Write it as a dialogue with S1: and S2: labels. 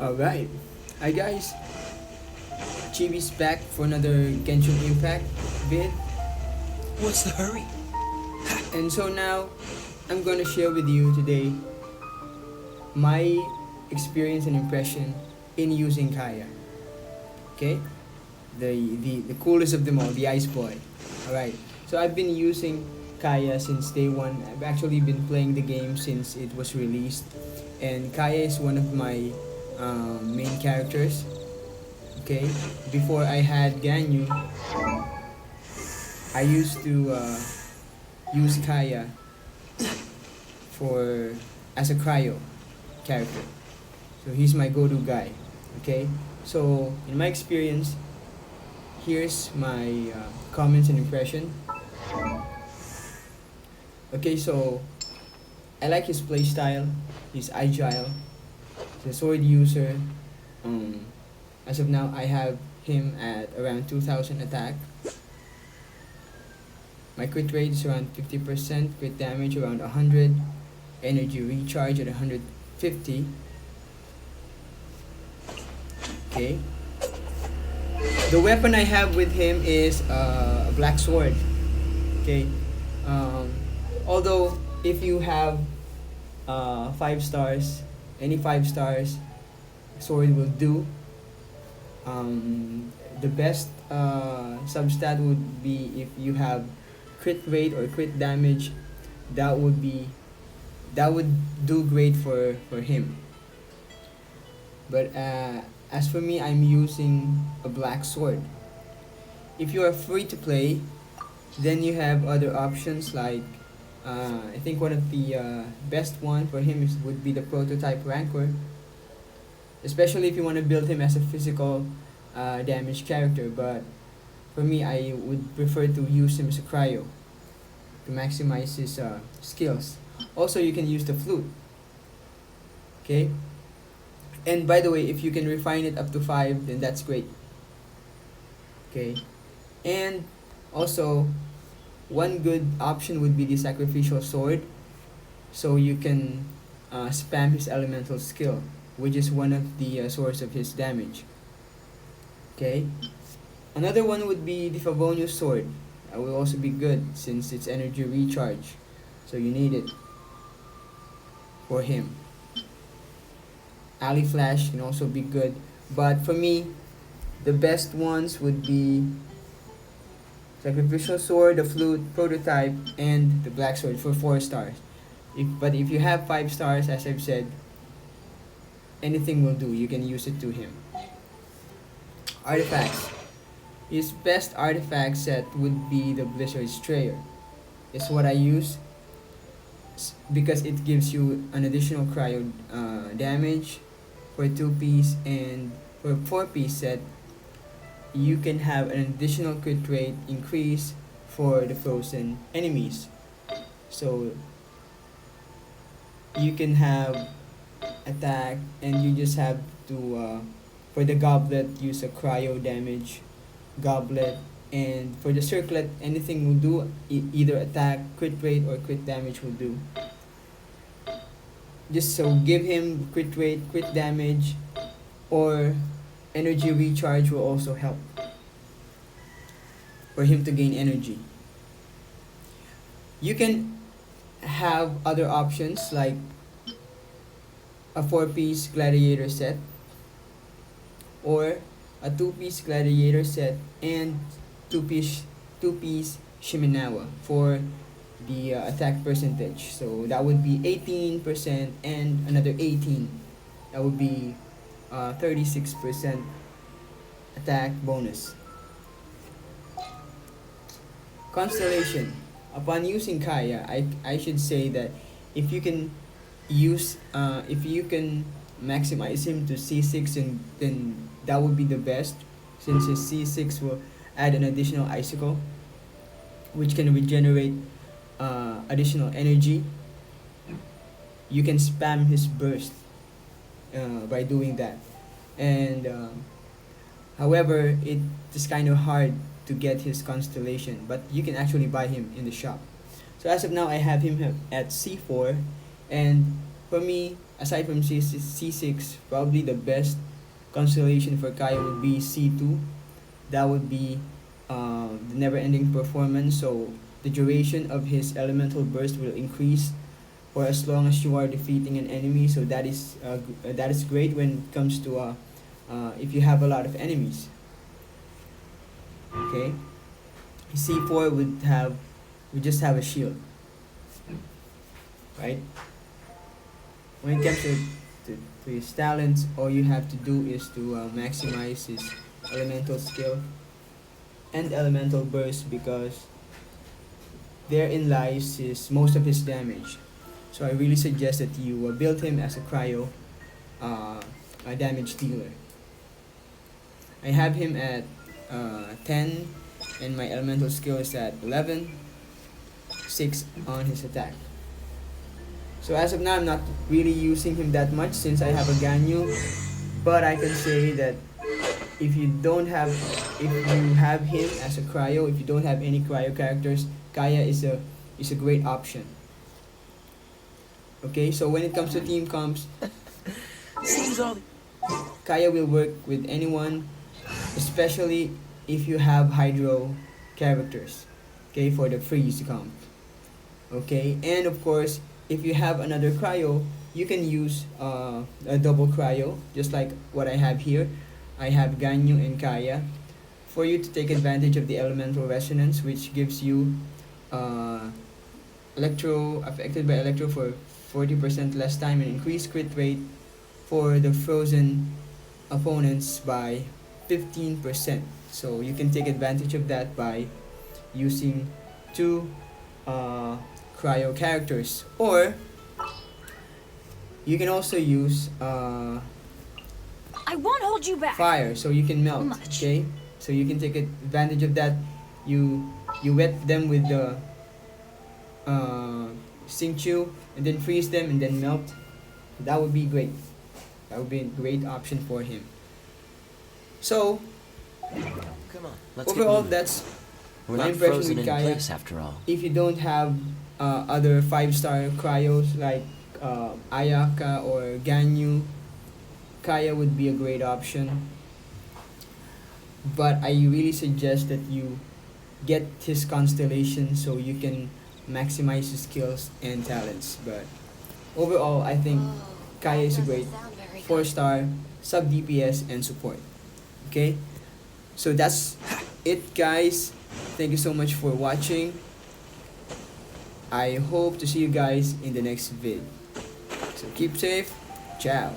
S1: Alright. Hi guys, Chibi's back for another Genshin Impact vid.
S2: What's the hurry?
S1: And so now, I'm gonna share with you today my experience and impression in using KAEYA. Okay? The coolest of them all, the Ice Boy. Alright. So I've been using KAEYA since day one. I've actually been playing the game since it was released. And KAEYA is one of my main characters. Okay? Before I had Ganyu, I used to use KAEYA for as a cryo character. So he's my go-to guy. Okay? So in my experience, here's my comments and impression. Okay, so I like his playstyle. He's agile. He's a sword user. Um, as of now, I have him at around 2000 attack. My crit rate is around 50%, crit damage around 100, energy recharge at 150. Okay. The weapon I have with him is a black sword. Okay. Um, Although if you have 5 stars, any 5 stars sword will do. The best substat would be if you have crit rate or crit damage. That would be that would do great for him. But as for me, I'm using a black sword. If you are free to play, then you have other options like I think one of the best one for him would be the prototype rancor, especially if you want to build him as a physical damage character. But for me, I would prefer to use him as a cryo to maximize his skills. Also, you can use the flute. Okay. And by the way, if you can refine it up to 5, then that's great. Okay. And also, one good option would be the sacrificial sword. So you can spam his elemental skill, which is one of the source of his damage. Okay. Another one would be the Favonius sword. That will also be good since it's energy recharge. So you need it for him. Ali Flash can also be good. But for me, the best ones would be Sacrificial Sword, the Flute, Prototype, and the Black Sword for 4 stars. But if you have 5 stars, as I've said, anything will do. You can use it to him. Artifacts. His best artifact set would be the Blizzard Strayer. It's what I use because it gives you an additional cryo damage for 2 piece, and for 4 piece set you can have an additional crit rate increase for the frozen enemies. So you can have attack and you just have to for the goblet use a cryo damage goblet, and for the circlet anything will do, either attack, crit rate, or crit damage will do. Just so give him crit rate, crit damage, or energy recharge will also help for him to gain energy. You can have other options like a 4 piece gladiator set or a 2 piece gladiator set and 2 piece Shiminawa for the attack percentage. So that would be 18% and another 18. That would be 36% attack bonus. Constellation. Upon using KAEYA, I should say that if you can if you can maximize him to C6, and then that would be the best, since his C6 will add an additional icicle which can regenerate additional energy. You can spam his burst by doing that. And however, it is kind of hard to get his constellation, but you can actually buy him in the shop. So as of now, I have him at C4, and for me, aside from C6, probably the best constellation for KAEYA would be C2. That would be the never-ending performance. So the duration of his elemental burst will increase for as long as you are defeating an enemy. So that is great when it comes to if you have a lot of enemies. Okay, C4 would just have a shield, right? When it comes to his talents, all you have to do is to maximize his elemental skill and elemental burst, because therein lies most of his damage. So I really suggest that you build him as a cryo a damage dealer. I have him at 10, and my elemental skill is at 11, 6 on his attack. So as of now, I'm not really using him that much since I have a Ganyu, but I can say that if you have him as a cryo, if you don't have any cryo characters, KAEYA is a great option. Okay, so when it comes to team comps,
S2: Seems all
S1: KAEYA will work with anyone, especially if you have Hydro characters. Okay, for the freeze comp. Okay, and of course, if you have another cryo, you can use a double cryo, just like what I have here. I have Ganyu and KAEYA, for you to take advantage of the elemental resonance, which gives you electro affected by electro for 40% less time, and increased crit rate for the frozen opponents by 15%. So you can take advantage of that by using two cryo characters, or you can also use
S3: I won't hold you back.
S1: fire, so you can melt.
S3: Much.
S1: Okay, so you can take advantage of that. You wet them with the Xingqiu, and then freeze them and then melt. That would be great. That would be a great option for him. So
S2: Come on, let's get
S1: overall,
S2: moving.
S1: that's
S2: We're
S1: my
S2: not
S1: impression
S2: frozen
S1: with
S2: in
S1: KAEYA.
S2: place after all.
S1: If you don't have other 5-star cryos like Ayaka or Ganyu, KAEYA would be a great option. But I really suggest that you get his constellation so you can maximize his skills and talents. But overall, I think KAEYA is a great 4-star sub DPS and support. Okay, so that's it, guys. Thank you so much for watching. I hope to see you guys in the next vid. So keep safe. Ciao.